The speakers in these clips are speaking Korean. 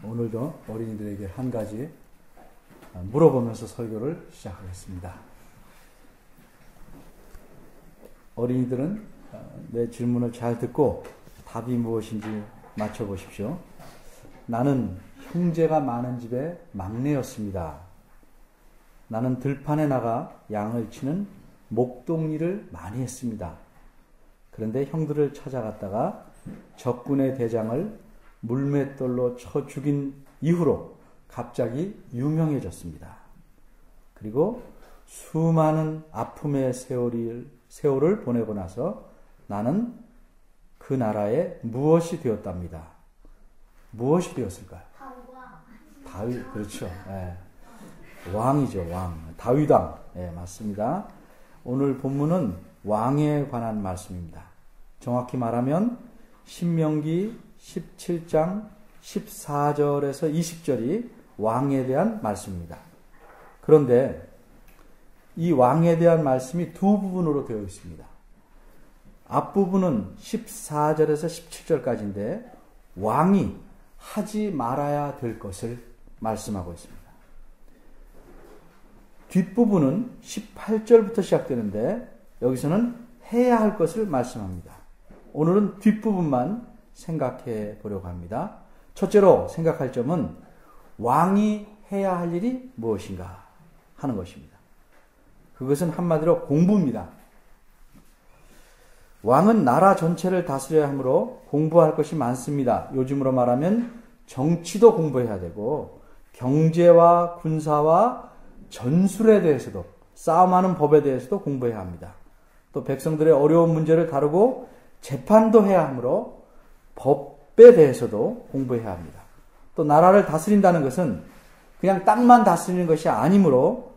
오늘도 어린이들에게 한 가지 물어보면서 설교를 시작하겠습니다. 어린이들은 내 질문을 잘 듣고 답이 무엇인지 맞춰보십시오. 나는 형제가 많은 집의 막내였습니다. 나는 들판에 나가 양을 치는 목동일을 많이 했습니다. 그런데 형들을 찾아갔다가 적군의 대장을 물맷돌로 쳐 죽인 이후로 갑자기 유명해졌습니다. 그리고 수많은 아픔의 세월을 보내고 나서 나는 그 나라에 무엇이 되었답니다. 무엇이 되었을까요? 다윗, 그렇죠. 예. 왕이죠, 왕. 다윗왕. 예, 맞습니다. 오늘 본문은 왕에 관한 말씀입니다. 정확히 말하면 신명기 17장 14절에서 20절이 왕에 대한 말씀입니다. 그런데 이 왕에 대한 말씀이 두 부분으로 되어 있습니다. 앞부분은 14절에서 17절까지인데 왕이 하지 말아야 될 것을 말씀하고 있습니다. 뒷부분은 18절부터 시작되는데 여기서는 해야 할 것을 말씀합니다. 오늘은 뒷부분만 생각해 보려고 합니다. 첫째로 생각할 점은 왕이 해야 할 일이 무엇인가 하는 것입니다. 그것은 한마디로 공부입니다. 왕은 나라 전체를 다스려야 하므로 공부할 것이 많습니다. 요즘으로 말하면 정치도 공부해야 되고 경제와 군사와 전술에 대해서도 싸움하는 법에 대해서도 공부해야 합니다. 또 백성들의 어려운 문제를 다루고 재판도 해야 하므로 법에 대해서도 공부해야 합니다. 또 나라를 다스린다는 것은 그냥 땅만 다스리는 것이 아니므로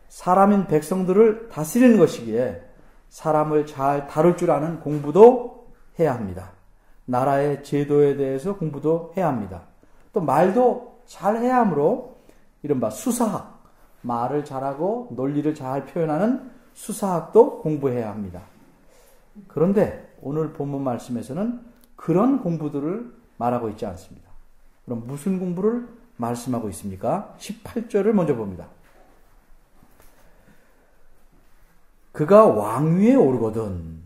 사람인 백성들을 다스리는 것이기에 사람을 잘 다룰 줄 아는 공부도 해야 합니다. 나라의 제도에 대해서 공부도 해야 합니다. 또 말도 잘 해야 하므로 이른바 수사학, 말을 잘하고 논리를 잘 표현하는 수사학도 공부해야 합니다. 그런데 오늘 본문 말씀에서는 그런 공부들을 말하고 있지 않습니다. 그럼 무슨 공부를 말씀하고 있습니까? 18절을 먼저 봅니다. 그가 왕위에 오르거든.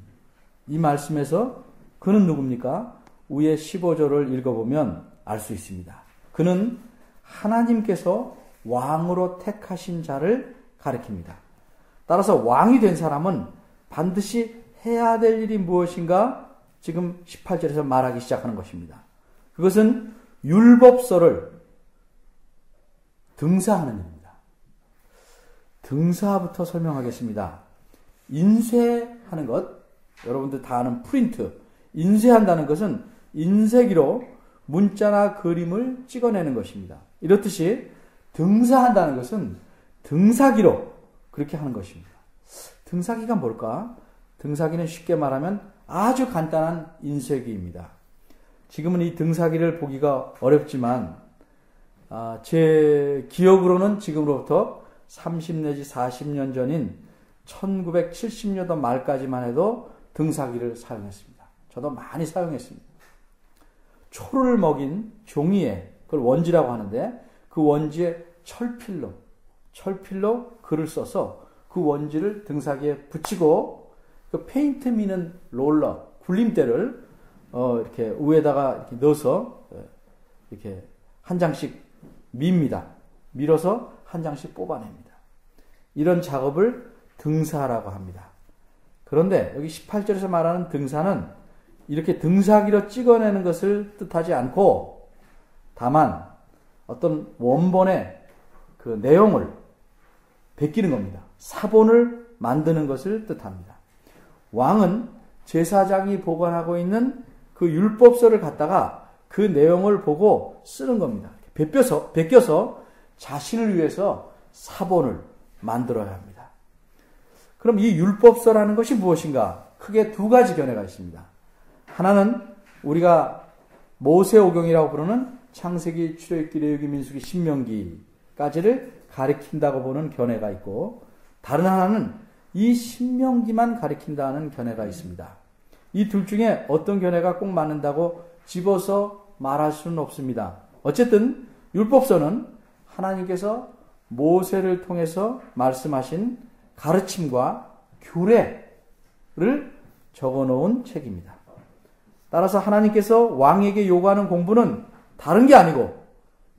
이 말씀에서 그는 누굽니까? 위에 15절을 읽어보면 알 수 있습니다. 그는 하나님께서 왕으로 택하신 자를 가리킵니다. 따라서 왕이 된 사람은 반드시 해야 될 일이 무엇인가 지금 18절에서 말하기 시작하는 것입니다. 그것은 율법서를 등사하는 일입니다. 등사부터 설명하겠습니다. 인쇄하는 것, 여러분들 다 아는 프린트, 인쇄한다는 것은 인쇄기로 문자나 그림을 찍어내는 것입니다. 이렇듯이 등사한다는 것은 등사기로 그렇게 하는 것입니다. 등사기가 뭘까? 등사기는 쉽게 말하면 아주 간단한 인쇄기입니다. 지금은 이 등사기를 보기가 어렵지만 제 기억으로는 지금으로부터 30 내지 40년 전인 1970년도 말까지만 해도 등사기를 사용했습니다. 저도 많이 사용했습니다. 초를 먹인 종이에, 그걸 원지라고 하는데 그 원지에 철필로 글을 써서 그 원지를 등사기에 붙이고 그 페인트 미는 롤러, 굴림대를 이렇게 위에다가 이렇게 넣어서 이렇게 한 장씩 밉니다. 밀어서 한 장씩 뽑아냅니다. 이런 작업을 등사라고 합니다. 그런데 여기 18절에서 말하는 등사는 이렇게 등사기로 찍어내는 것을 뜻하지 않고 다만 어떤 원본의 그 내용을 베끼는 겁니다. 사본을 만드는 것을 뜻합니다. 왕은 제사장이 보관하고 있는 그 율법서를 갖다가 그 내용을 보고 쓰는 겁니다. 베껴서 자신을 위해서 사본을 만들어야 합니다. 그럼 이 율법서라는 것이 무엇인가? 크게 두 가지 견해가 있습니다. 하나는 우리가 모세오경이라고 부르는 창세기, 출애굽기, 레위기, 민수기, 신명기까지를 가리킨다고 보는 견해가 있고 다른 하나는 이 신명기만 가리킨다는 견해가 있습니다. 이 둘 중에 어떤 견해가 꼭 맞는다고 집어서 말할 수는 없습니다. 어쨌든 율법서는 하나님께서 모세를 통해서 말씀하신 가르침과 규례를 적어놓은 책입니다. 따라서 하나님께서 왕에게 요구하는 공부는 다른 게 아니고,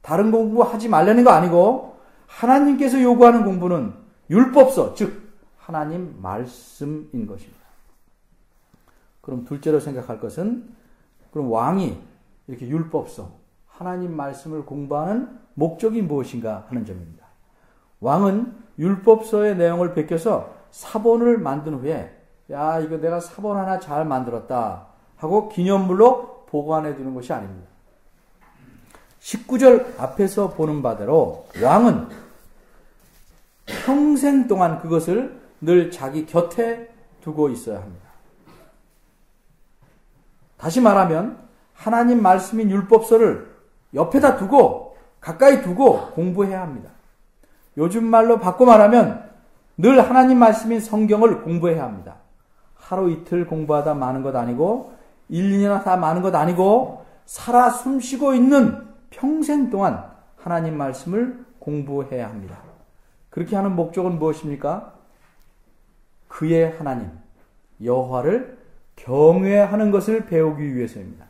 다른 공부하지 말라는 거 아니고, 하나님께서 요구하는 공부는 율법서, 즉 하나님 말씀인 것입니다. 그럼 둘째로 생각할 것은, 그럼 왕이 이렇게 율법서, 하나님 말씀을 공부하는 목적이 무엇인가 하는 점입니다. 왕은 율법서의 내용을 베껴서 사본을 만든 후에, 야, 이거 내가 사본 하나 잘 만들었다 하고 기념물로 보관해 두는 것이 아닙니다. 19절 앞에서 보는 바대로 왕은 평생 동안 그것을 늘 자기 곁에 두고 있어야 합니다. 다시 말하면 하나님 말씀인 율법서를 옆에다 두고 가까이 두고 공부해야 합니다. 요즘 말로 바꿔 말하면 늘 하나님 말씀인 성경을 공부해야 합니다. 하루 이틀 공부하다 마는 것 아니고 1, 2년 하다 마는 것 아니고 살아 숨쉬고 있는 평생 동안 하나님 말씀을 공부해야 합니다. 그렇게 하는 목적은 무엇입니까? 그의 하나님 여호와를 경외하는 것을 배우기 위해서입니다.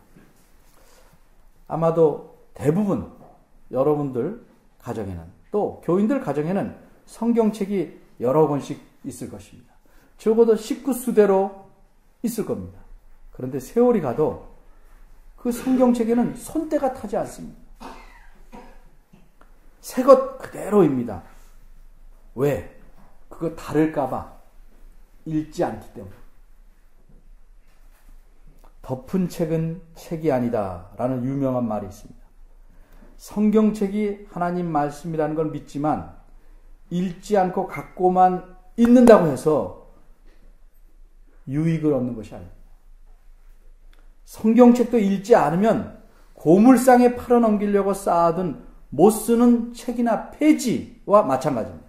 아마도 대부분 여러분들 가정에는, 또 교인들 가정에는 성경책이 여러 권씩 있을 것입니다. 적어도 식구수대로 있을 겁니다. 그런데 세월이 가도 그 성경책에는 손때가 타지 않습니다. 새 것 그대로입니다. 왜? 그거 다를까봐 읽지 않기 때문에. 덮은 책은 책이 아니다 라는 유명한 말이 있습니다. 성경책이 하나님 말씀이라는 걸 믿지만 읽지 않고 갖고만 있는다고 해서 유익을 얻는 것이 아닙니다. 성경책도 읽지 않으면 고물상에 팔아넘기려고 쌓아둔 못 쓰는 책이나 폐지와 마찬가지입니다.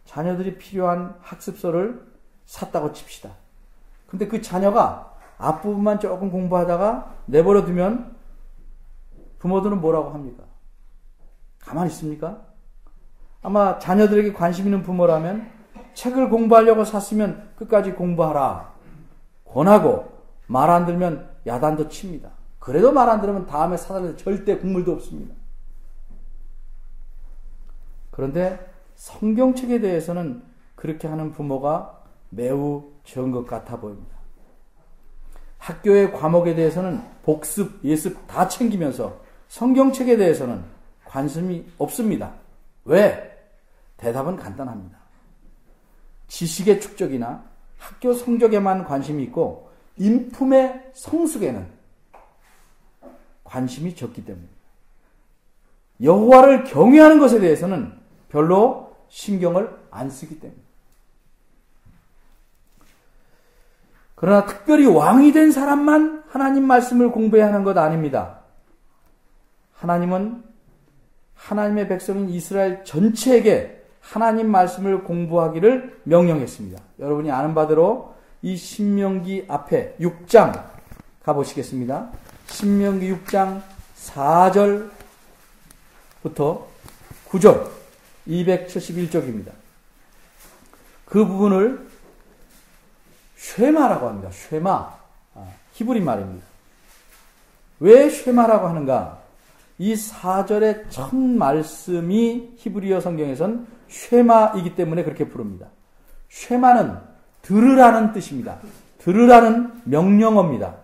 자녀들이 필요한 학습서를 샀다고 칩시다. 근데 그 자녀가 앞부분만 조금 공부하다가 내버려 두면 부모들은 뭐라고 합니까? 가만히 있습니까? 아마 자녀들에게 관심 있는 부모라면 책을 공부하려고 샀으면 끝까지 공부하라 권하고, 말 안 들으면 야단도 칩니다. 그래도 말 안 들으면 다음에 사달라도 절대 국물도 없습니다. 그런데 성경책에 대해서는 그렇게 하는 부모가 매우 적은 것 같아 보입니다. 학교의 과목에 대해서는 복습, 예습 다 챙기면서 성경책에 대해서는 관심이 없습니다. 왜? 대답은 간단합니다. 지식의 축적이나 학교 성적에만 관심이 있고 인품의 성숙에는 관심이 적기 때문입니다. 여호와를 경외하는 것에 대해서는 별로 신경을 안 쓰기 때문입니다. 그러나 특별히 왕이 된 사람만 하나님 말씀을 공부해야 하는 것 아닙니다. 하나님은 하나님의 백성인 이스라엘 전체에게 하나님 말씀을 공부하기를 명령했습니다. 여러분이 아는 바대로 이 신명기 앞에 6장 가보시겠습니다. 신명기 6장 4절부터 9절 271쪽입니다. 그 부분을 쉐마라고 합니다. 쉐마. 히브리 말입니다. 왜 쉐마라고 하는가? 이 4절의 첫 말씀이 히브리어 성경에선 쉐마이기 때문에 그렇게 부릅니다. 쉐마는 들으라는 뜻입니다. 들으라는 명령어입니다.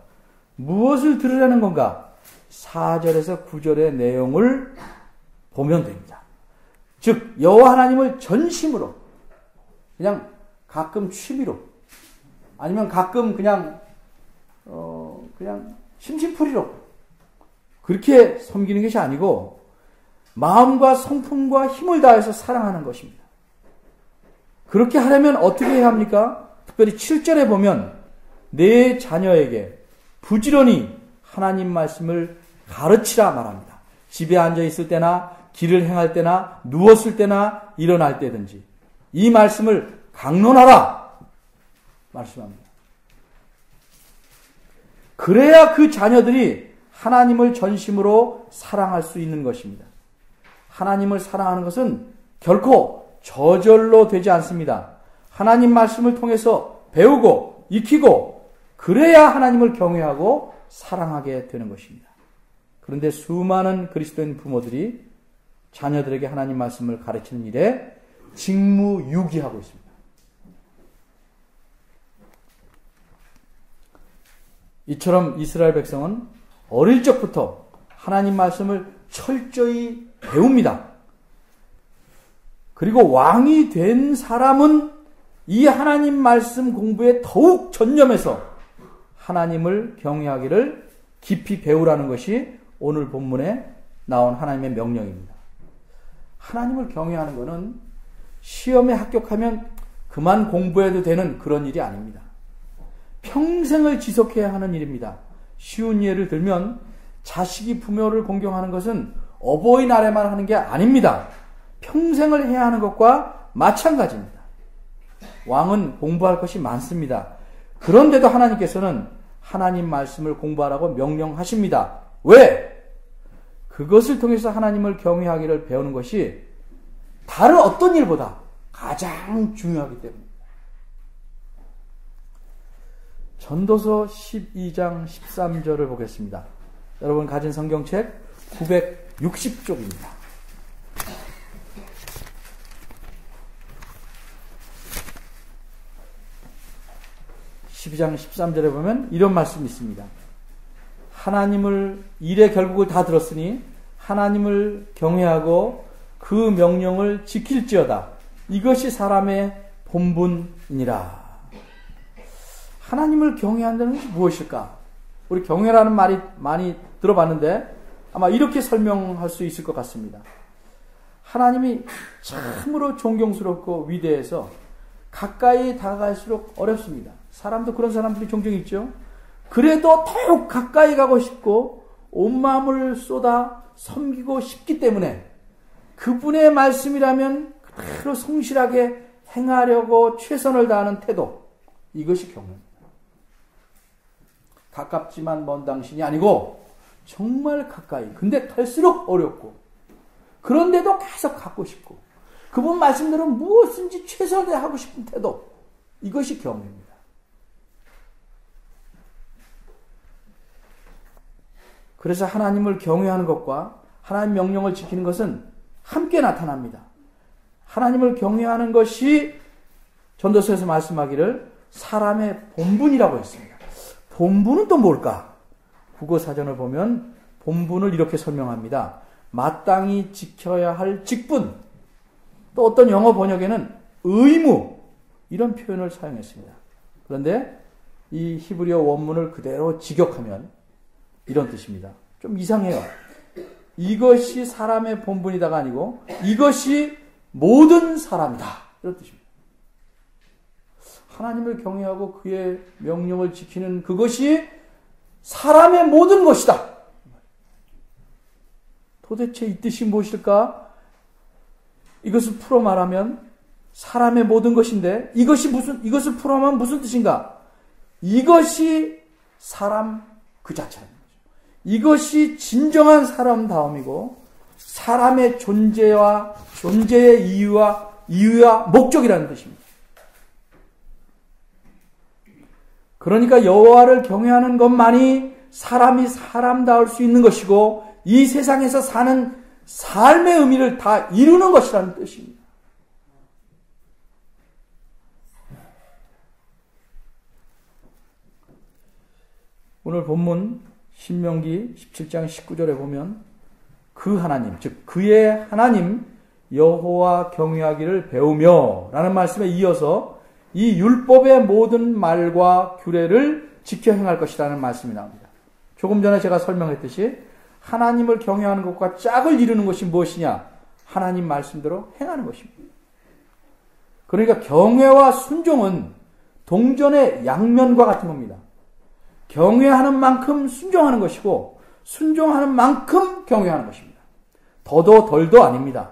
무엇을 들으라는 건가? 4절에서 9절의 내용을 보면 됩니다. 즉 여호와 하나님을 전심으로, 그냥 가끔 취미로, 아니면 가끔 그냥 심심풀이로 그렇게 섬기는 것이 아니고 마음과 성품과 힘을 다해서 사랑하는 것입니다. 그렇게 하려면 어떻게 해야 합니까? 특별히 7절에 보면 내 자녀에게 부지런히 하나님 말씀을 가르치라 말합니다. 집에 앉아 있을 때나 길을 행할 때나 누웠을 때나 일어날 때든지 이 말씀을 강론하라 말씀합니다. 그래야 그 자녀들이 하나님을 전심으로 사랑할 수 있는 것입니다. 하나님을 사랑하는 것은 결코 저절로 되지 않습니다. 하나님 말씀을 통해서 배우고 익히고 그래야 하나님을 경외하고 사랑하게 되는 것입니다. 그런데 수많은 그리스도인 부모들이 자녀들에게 하나님 말씀을 가르치는 일에 직무유기하고 있습니다. 이처럼 이스라엘 백성은 어릴 적부터 하나님 말씀을 철저히 배웁니다. 그리고 왕이 된 사람은 이 하나님 말씀 공부에 더욱 전념해서 하나님을 경외하기를 깊이 배우라는 것이 오늘 본문에 나온 하나님의 명령입니다. 하나님을 경외하는 것은 시험에 합격하면 그만 공부해도 되는 그런 일이 아닙니다. 평생을 지속해야 하는 일입니다. 쉬운 예를 들면 자식이 부모를 공경하는 것은 어버이날에만 하는 게 아닙니다. 평생을 해야 하는 것과 마찬가지입니다. 왕은 공부할 것이 많습니다. 그런데도 하나님께서는 하나님 말씀을 공부하라고 명령하십니다. 왜? 그것을 통해서 하나님을 경외하기를 배우는 것이 다른 어떤 일보다 가장 중요하기 때문입니다. 전도서 12장 13절을 보겠습니다. 여러분 가진 성경책 960쪽입니다. 12장 13절에 보면 이런 말씀이 있습니다. 하나님을 일의 결국을 다 들었으니 하나님을 경외하고 그 명령을 지킬지어다. 이것이 사람의 본분이니라. 하나님을 경외한다는 것이 무엇일까? 우리 경외라는 말이 많이 들어봤는데 아마 이렇게 설명할 수 있을 것 같습니다. 하나님이 참으로 존경스럽고 위대해서 가까이 다가갈수록 어렵습니다. 사람도 그런 사람들이 종종 있죠. 그래도 더욱 가까이 가고 싶고 온 마음을 쏟아 섬기고 싶기 때문에 그분의 말씀이라면 그대로 성실하게 행하려고 최선을 다하는 태도, 이것이 경외입니다. 가깝지만 먼 당신이 아니고 정말 가까이, 근데 갈수록 어렵고 그런데도 계속 갖고 싶고 그분 말씀대로 무엇인지 최선을 하고 싶은 태도, 이것이 경외입니다. 그래서 하나님을 경외하는 것과 하나님 명령을 지키는 것은 함께 나타납니다. 하나님을 경외하는 것이 전도서에서 말씀하기를 사람의 본분이라고 했습니다. 본분은 또 뭘까? 국어사전을 보면 본분을 이렇게 설명합니다. 마땅히 지켜야 할 직분, 또 어떤 영어 번역에는 의무, 이런 표현을 사용했습니다. 그런데 이 히브리어 원문을 그대로 직역하면 이런 뜻입니다. 좀 이상해요. 이것이 사람의 본분이다가 아니고 이것이 모든 사람이다, 이런 뜻입니다. 하나님을 경외하고 그의 명령을 지키는 그것이 사람의 모든 것이다. 도대체 이 뜻이 무엇일까? 이것을 풀어 말하면 사람의 모든 것인데 이것을 풀어 말하면 무슨 뜻인가? 이것이 사람 그 자체입니다. 이것이 진정한 사람다움이고 사람의 존재의 이유와 목적이라는 뜻입니다. 그러니까 여호와를 경외하는 것만이 사람이 사람다울 수 있는 것이고 이 세상에서 사는 삶의 의미를 다 이루는 것이라는 뜻입니다. 오늘 본문 신명기 17장 19절에 보면 그 하나님, 즉 그의 하나님 여호와 경외하기를 배우며 라는 말씀에 이어서 이 율법의 모든 말과 규례를 지켜 행할 것이라는 말씀이 나옵니다. 조금 전에 제가 설명했듯이 하나님을 경외하는 것과 짝을 이루는 것이 무엇이냐? 하나님 말씀대로 행하는 것입니다. 그러니까 경외와 순종은 동전의 양면과 같은 겁니다. 경외하는 만큼 순종하는 것이고 순종하는 만큼 경외하는 것입니다. 더도 덜도 아닙니다.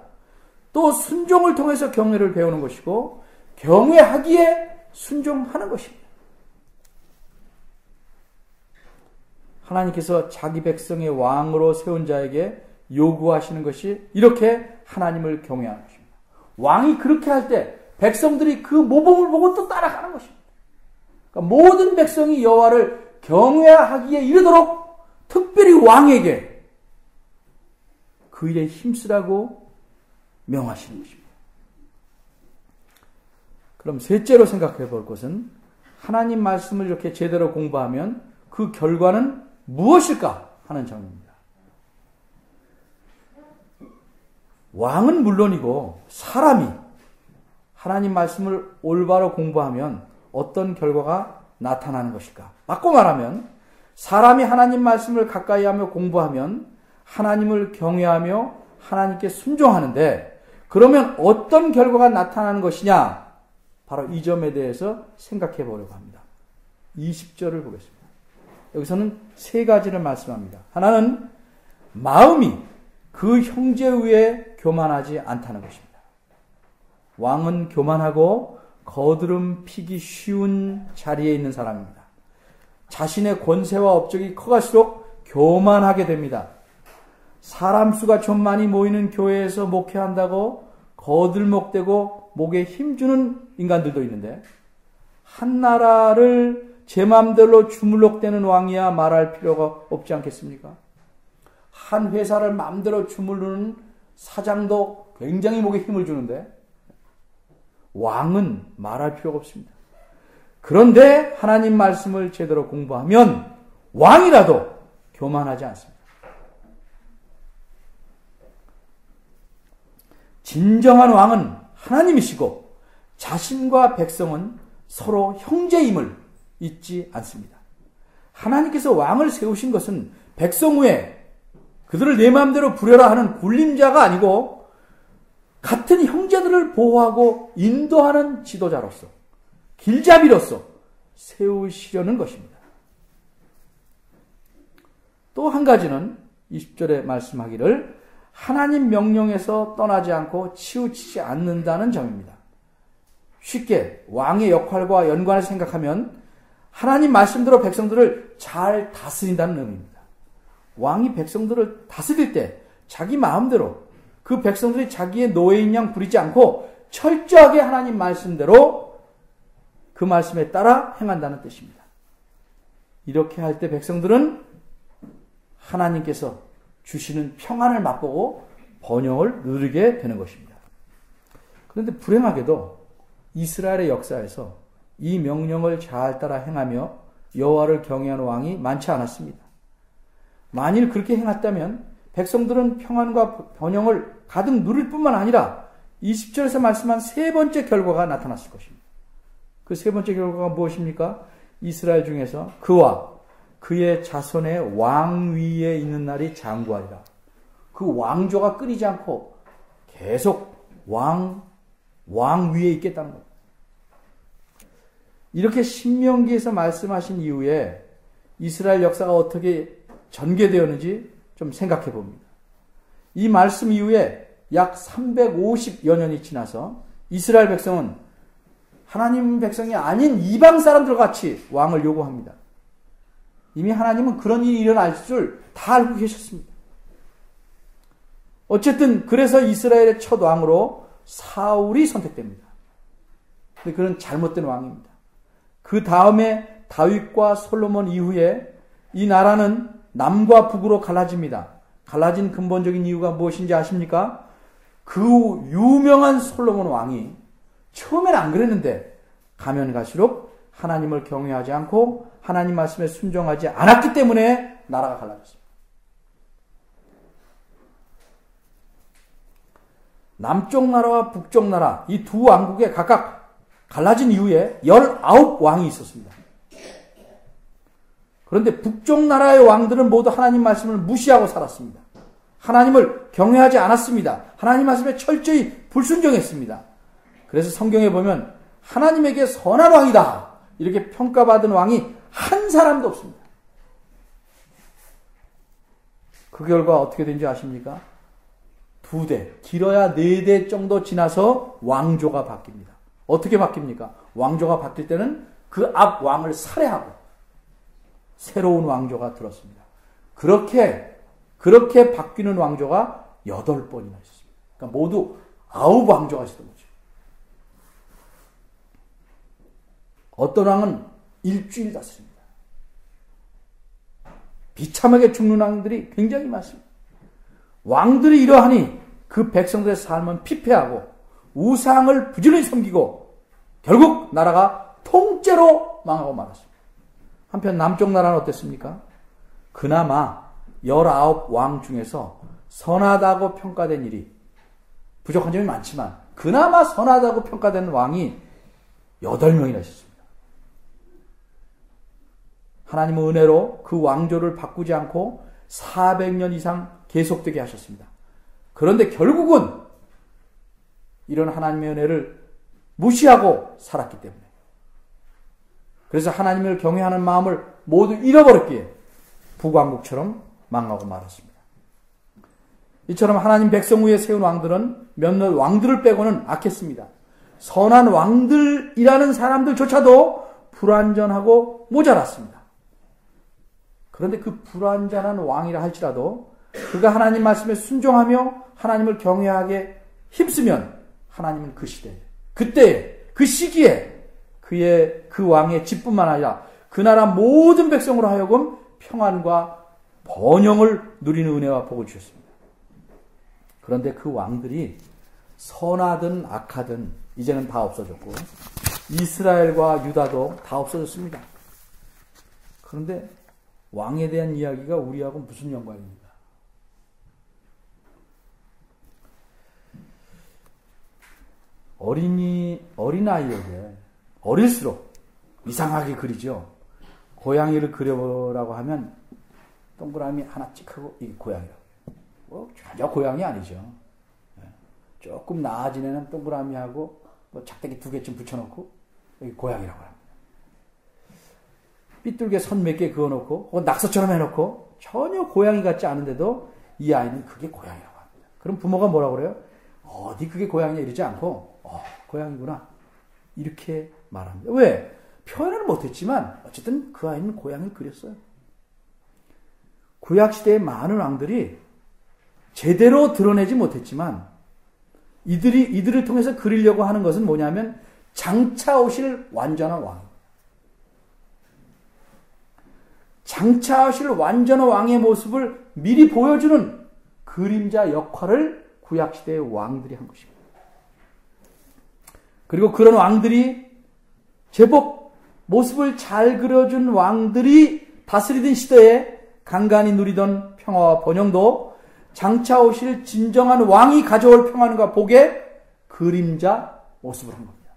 또 순종을 통해서 경외를 배우는 것이고 경외하기에 순종하는 것입니다. 하나님께서 자기 백성의 왕으로 세운 자에게 요구하시는 것이 이렇게 하나님을 경외하는 것입니다. 왕이 그렇게 할 때 백성들이 그 모범을 보고 또 따라가는 것입니다. 그러니까 모든 백성이 여호와를 경외하기에 이르도록 특별히 왕에게 그 일에 힘쓰라고 명하시는 것입니다. 그럼 셋째로 생각해 볼 것은 하나님 말씀을 이렇게 제대로 공부하면 그 결과는 무엇일까 하는 점입니다. 왕은 물론이고 사람이 하나님 말씀을 올바로 공부하면 어떤 결과가 나타나는 것일까? 맞고 말하면 사람이 하나님 말씀을 가까이 하며 공부하면 하나님을 경외하며 하나님께 순종하는데 그러면 어떤 결과가 나타나는 것이냐? 바로 이 점에 대해서 생각해 보려고 합니다. 20절을 보겠습니다. 여기서는 세 가지를 말씀합니다. 하나는 마음이 그 형제 위에 교만하지 않다는 것입니다. 왕은 교만하고 거드름 피기 쉬운 자리에 있는 사람입니다. 자신의 권세와 업적이 커갈수록 교만하게 됩니다. 사람 수가 좀 많이 모이는 교회에서 목회한다고 거들먹대고 목에 힘주는 인간들도 있는데 한 나라를 제 마음대로 주물럭대는 왕이야 말할 필요가 없지 않겠습니까? 한 회사를 마음대로 주무르는 사장도 굉장히 목에 힘을 주는데 왕은 말할 필요가 없습니다. 그런데 하나님 말씀을 제대로 공부하면 왕이라도 교만하지 않습니다. 진정한 왕은 하나님이시고 자신과 백성은 서로 형제임을 잊지 않습니다. 하나님께서 왕을 세우신 것은 백성 후에 그들을 내 마음대로 부려라 하는 굴림자가 아니고 같은 형제들을 보호하고 인도하는 지도자로서 길잡이로서 세우시려는 것입니다. 또 한 가지는 20절에 말씀하기를 하나님 명령에서 떠나지 않고 치우치지 않는다는 점입니다. 쉽게 왕의 역할과 연관을 생각하면 하나님 말씀대로 백성들을 잘 다스린다는 의미입니다. 왕이 백성들을 다스릴 때 자기 마음대로 그 백성들이 자기의 노예인 양 부리지 않고 철저하게 하나님 말씀대로 그 말씀에 따라 행한다는 뜻입니다. 이렇게 할 때 백성들은 하나님께서 주시는 평안을 맛보고 번영을 누리게 되는 것입니다. 그런데 불행하게도 이스라엘의 역사에서 이 명령을 잘 따라 행하며 여호와를 경외하는 왕이 많지 않았습니다. 만일 그렇게 행했다면 백성들은 평안과 번영을 가득 누릴 뿐만 아니라 20절에서 말씀한 세 번째 결과가 나타났을 것입니다. 그 세 번째 결과가 무엇입니까? 이스라엘 중에서 그와 그의 자손의 왕 위에 있는 날이 장구하리라. 그 왕조가 끊이지 않고 계속 왕 위에 있겠다는 겁니다. 이렇게 신명기에서 말씀하신 이후에 이스라엘 역사가 어떻게 전개되었는지 좀 생각해 봅니다. 이 말씀 이후에 약 350여 년이 지나서 이스라엘 백성은 하나님 백성이 아닌 이방 사람들 같이 왕을 요구합니다. 이미 하나님은 그런 일이 일어날 줄 다 알고 계셨습니다. 어쨌든 그래서 이스라엘의 첫 왕으로 사울이 선택됩니다. 근데 그는 잘못된 왕입니다. 그 다음에 다윗과 솔로몬 이후에 이 나라는 남과 북으로 갈라집니다. 갈라진 근본적인 이유가 무엇인지 아십니까? 그 유명한 솔로몬 왕이 처음에는 안 그랬는데 가면 갈수록 하나님을 경외하지 않고 하나님 말씀에 순종하지 않았기 때문에 나라가 갈라졌습니다. 남쪽 나라와 북쪽 나라 이 두 왕국에 각각 갈라진 이후에 19왕이 있었습니다. 그런데 북쪽 나라의 왕들은 모두 하나님 말씀을 무시하고 살았습니다. 하나님을 경외하지 않았습니다. 하나님 말씀에 철저히 불순종했습니다. 그래서 성경에 보면 하나님에게 선한 왕이다 이렇게 평가받은 왕이 한 사람도 없습니다. 그 결과 어떻게 된지 아십니까? 2대, 길어야 4대 정도 지나서 왕조가 바뀝니다. 어떻게 바뀝니까? 왕조가 바뀔 때는 그 앞 왕을 살해하고 새로운 왕조가 들었습니다. 그렇게 바뀌는 왕조가 8번이나 있었습니다. 그러니까 모두 9 왕조가 있었던 거죠. 어떤 왕은 일주일 다스립니다. 비참하게 죽는 왕들이 굉장히 많습니다. 왕들이 이러하니 그 백성들의 삶은 피폐하고 우상을 부지런히 섬기고 결국 나라가 통째로 망하고 말았습니다. 한편 남쪽 나라는 어땠습니까? 그나마 19왕 중에서 선하다고 평가된 일이, 부족한 점이 많지만 그나마 선하다고 평가된 왕이 8명이나 있었습니다. 하나님은 은혜로 그 왕조를 바꾸지 않고 400년 이상 계속되게 하셨습니다. 그런데 결국은 이런 하나님의 은혜를 무시하고 살았기 때문에, 그래서 하나님을 경외하는 마음을 모두 잃어버렸기에 북왕국처럼 망하고 말았습니다. 이처럼 하나님 백성 위에 세운 왕들은 몇몇 왕들을 빼고는 악했습니다. 선한 왕들이라는 사람들조차도 불완전하고 모자랐습니다. 그런데 그 불완전한 왕이라 할지라도 그가 하나님 말씀에 순종하며 하나님을 경외하게 힘쓰면 하나님은 그 시대에, 그때에, 그 시기에 그의 그 왕의 집뿐만 아니라 그 나라 모든 백성으로 하여금 평안과 번영을 누리는 은혜와 복을 주셨습니다. 그런데 그 왕들이 선하든 악하든 이제는 다 없어졌고 이스라엘과 유다도 다 없어졌습니다. 그런데 왕에 대한 이야기가 우리하고 무슨 연관입니까? 어린아이에게 어릴수록 이상하게 그리죠. 고양이를 그려보라고 하면 동그라미 하나 찍고 이게 고양이라고. 전혀 고양이 아니죠. 조금 나아진 애는 동그라미하고 작대기 2개쯤 붙여놓고 여기 고양이라고 합니다. 삐뚤게 선 몇 개 그어놓고 낙서처럼 해놓고 전혀 고양이 같지 않은데도 이 아이는 그게 고양이라고 합니다. 그럼 부모가 뭐라고 그래요? 어디 그게 고양이냐 이러지 않고 고양이구나 이렇게 말합니다. 왜? 표현을 못했지만 어쨌든 그 아이는 고양이를 그렸어요. 구약시대의 많은 왕들이 제대로 드러내지 못했지만 이들을 통해서 그리려고 하는 것은 뭐냐면 장차 오실 완전한 왕. 장차 오실 완전한 왕의 모습을 미리 보여주는 그림자 역할을 구약시대의 왕들이 한 것입니다. 그리고 그런 왕들이 제법 모습을 잘 그려준 왕들이 다스리던 시대에 간간히 누리던 평화와 번영도 장차 오실 진정한 왕이 가져올 평안과 복의 그림자 모습을 한 겁니다.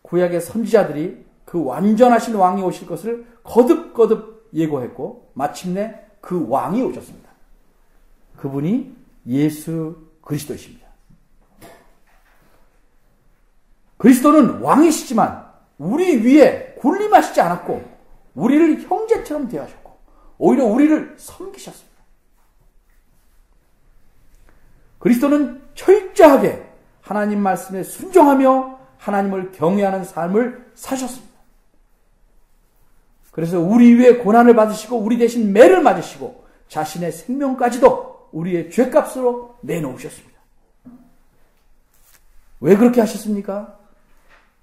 구약의 선지자들이 그 완전하신 왕이 오실 것을 거듭거듭 예고했고 마침내 그 왕이 오셨습니다. 그분이 예수 그리스도이십니다. 그리스도는 왕이시지만 우리 위에 군림하시지 않았고 우리를 형제처럼 대하셨고 오히려 우리를 섬기셨습니다. 그리스도는 철저하게 하나님 말씀에 순종하며 하나님을 경외하는 삶을 사셨습니다. 그래서 우리 위에 고난을 받으시고 우리 대신 매를 맞으시고 자신의 생명까지도 우리의 죄값으로 내놓으셨습니다. 왜 그렇게 하셨습니까?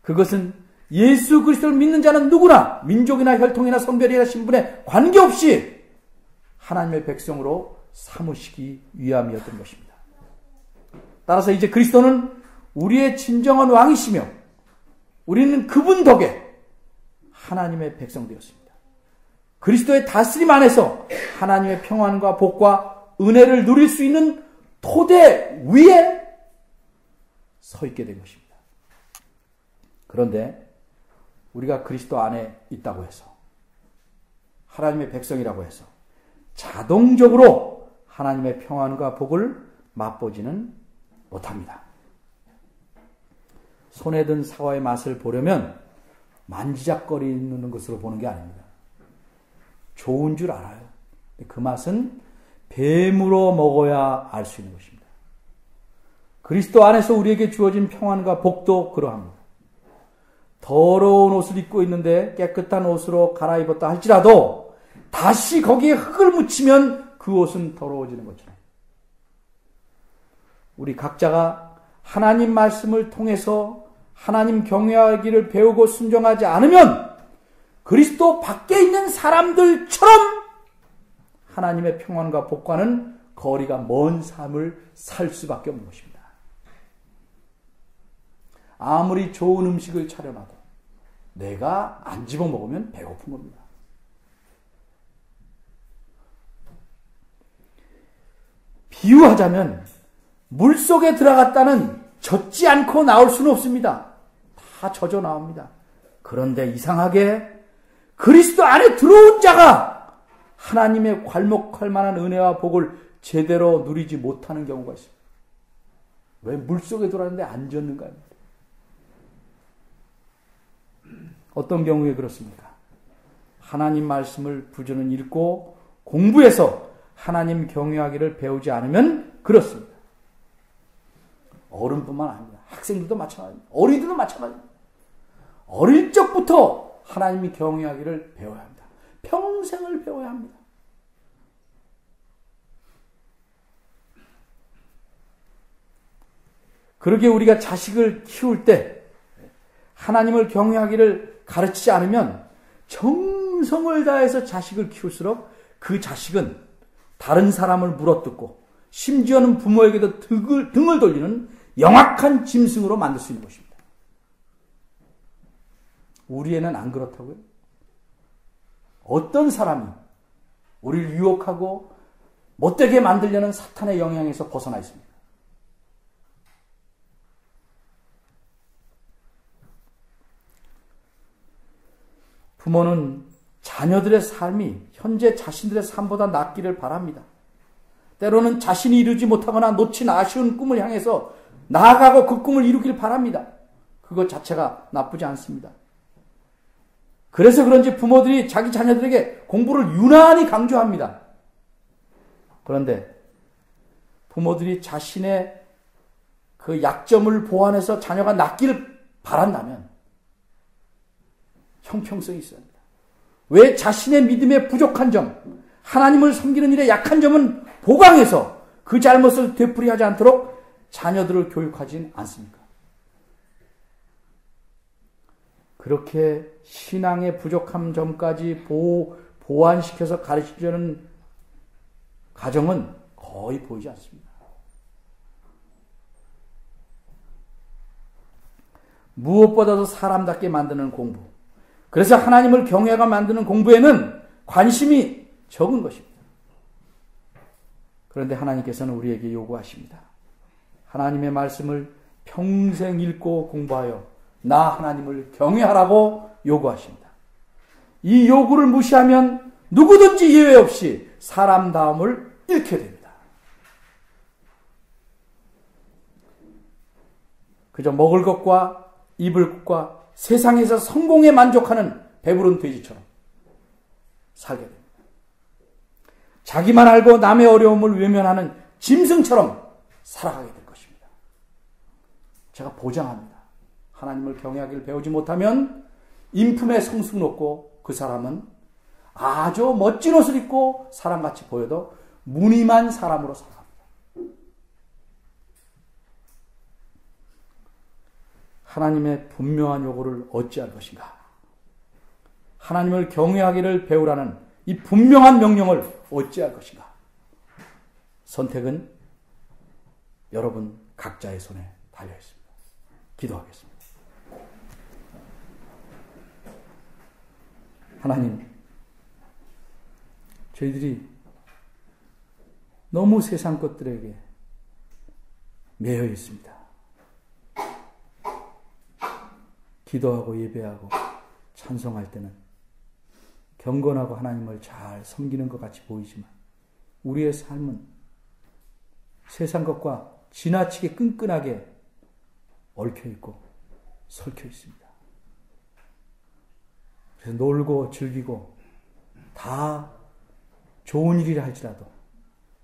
그것은 예수 그리스도를 믿는 자는 누구나 민족이나 혈통이나 성별이나 신분에 관계없이 하나님의 백성으로 삼으시기 위함이었던 것입니다. 따라서 이제 그리스도는 우리의 진정한 왕이시며 우리는 그분 덕에 하나님의 백성 되었습니다. 그리스도의 다스림 안에서 하나님의 평안과 복과 은혜를 누릴 수 있는 토대 위에 서 있게 된 것입니다. 그런데 우리가 그리스도 안에 있다고 해서 하나님의 백성이라고 해서 자동적으로 하나님의 평안과 복을 맛보지는 못합니다. 손에 든 사과의 맛을 보려면 만지작거리는 것으로 보는 게 아닙니다. 좋은 줄 알아요. 그 맛은 뱀으로 먹어야 알 수 있는 것입니다. 그리스도 안에서 우리에게 주어진 평안과 복도 그러합니다. 더러운 옷을 입고 있는데 깨끗한 옷으로 갈아입었다 할지라도 다시 거기에 흙을 묻히면 그 옷은 더러워지는 것처럼 우리 각자가 하나님 말씀을 통해서 하나님 경외하기를 배우고 순종하지 않으면 그리스도 밖에 있는 사람들처럼 하나님의 평안과 복과는 거리가 먼 삶을 살 수밖에 없는 것입니다. 아무리 좋은 음식을 차려놔도 내가 안 집어먹으면 배고픈 겁니다. 비유하자면 물속에 들어갔다는 젖지 않고 나올 수는 없습니다. 다 젖어 나옵니다. 그런데 이상하게 그리스도 안에 들어온 자가 하나님의 괄목할 만한 은혜와 복을 제대로 누리지 못하는 경우가 있습니다. 왜 물속에 들어왔는데 안 젖는가요? 어떤 경우에 그렇습니까? 하나님 말씀을 부지런히 읽고 공부해서 하나님 경외하기를 배우지 않으면 그렇습니다. 어른뿐만 아닙니다. 학생들도 마찬가지입니다. 어린이들도 마찬가지입니다. 어릴 적부터 하나님이 경외하기를 배워야 합니다. 평생을 배워야 합니다. 그러기에 우리가 자식을 키울 때 하나님을 경외하기를 가르치지 않으면 정성을 다해서 자식을 키울수록 그 자식은 다른 사람을 물어뜯고 심지어는 부모에게도 등을 돌리는 영악한 짐승으로 만들 수 있는 것입니다. 우리 애는 안 그렇다고요? 어떤 사람이 우리를 유혹하고 못되게 만들려는 사탄의 영향에서 벗어나 있습니다. 부모는 자녀들의 삶이 현재 자신들의 삶보다 낫기를 바랍니다. 때로는 자신이 이루지 못하거나 놓친 아쉬운 꿈을 향해서 나아가고 그 꿈을 이루길 바랍니다. 그것 자체가 나쁘지 않습니다. 그래서 그런지 부모들이 자기 자녀들에게 공부를 유난히 강조합니다. 그런데 부모들이 자신의 그 약점을 보완해서 자녀가 낫기를 바란다면 형평성이 있어야 합니다. 왜 자신의 믿음의 부족한 점, 하나님을 섬기는 일에 약한 점은 보강해서 그 잘못을 되풀이하지 않도록 자녀들을 교육하진 않습니까? 그렇게 신앙의 부족한 점까지 보완시켜서 가르치려는 가정은 거의 보이지 않습니다. 무엇보다도 사람답게 만드는 공부, 그래서 하나님을 경외가 만드는 공부에는 관심이 적은 것입니다. 그런데 하나님께서는 우리에게 요구하십니다. 하나님의 말씀을 평생 읽고 공부하여 나 하나님을 경외하라고 요구하십니다. 이 요구를 무시하면 누구든지 예외 없이 사람다움을 잃게 됩니다. 그저 먹을 것과 입을 것과 세상에서 성공에 만족하는 배부른 돼지처럼 살게 됩니다. 자기만 알고 남의 어려움을 외면하는 짐승처럼 살아가게 될 것입니다. 제가 보장합니다. 하나님을 경외하기를 배우지 못하면 인품에 성숙 높고 그 사람은 아주 멋진 옷을 입고 사람같이 보여도 무늬만 사람으로 살아갑니다. 하나님의 분명한 요구를 어찌할 것인가? 하나님을 경외하기를 배우라는 이 분명한 명령을 어찌할 것인가? 선택은 여러분 각자의 손에 달려 있습니다. 기도하겠습니다. 하나님, 저희들이 너무 세상 것들에게 매여 있습니다. 기도하고 예배하고 찬송할 때는 경건하고 하나님을 잘 섬기는 것 같이 보이지만 우리의 삶은 세상 것과 지나치게 끈끈하게 얽혀 있고 설켜 있습니다. 그래서 놀고 즐기고 다 좋은 일이라 할지라도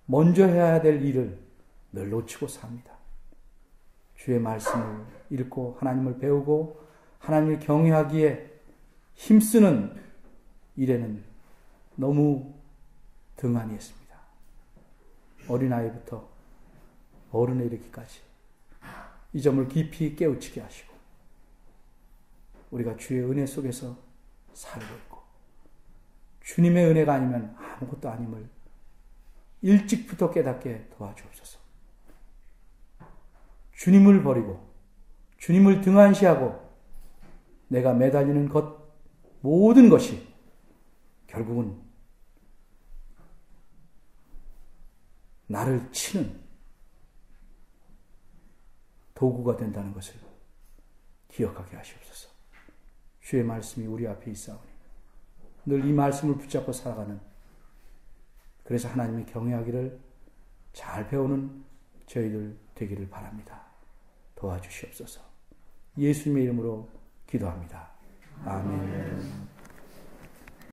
먼저 해야 될 일을 늘 놓치고 삽니다. 주의 말씀을 읽고 하나님을 배우고 하나님을 경외하기에 힘쓰는 일에는 너무 등한히 했습니다. 어린아이부터 어른에 이르기까지 이 점을 깊이 깨우치게 하시고 우리가 주의 은혜 속에서 살고 있고 주님의 은혜가 아니면 아무것도 아님을 일찍부터 깨닫게 도와주옵소서. 주님을 버리고 주님을 등한시하고 내가 매달리는 것 모든 것이 결국은 나를 치는 도구가 된다는 것을 기억하게 하시옵소서. 주의 말씀이 우리 앞에 있사오니 늘 이 말씀을 붙잡고 살아가는, 그래서 하나님의 경외하기를 잘 배우는 저희들 되기를 바랍니다. 도와주시옵소서. 예수님의 이름으로 기도합니다. 아멘.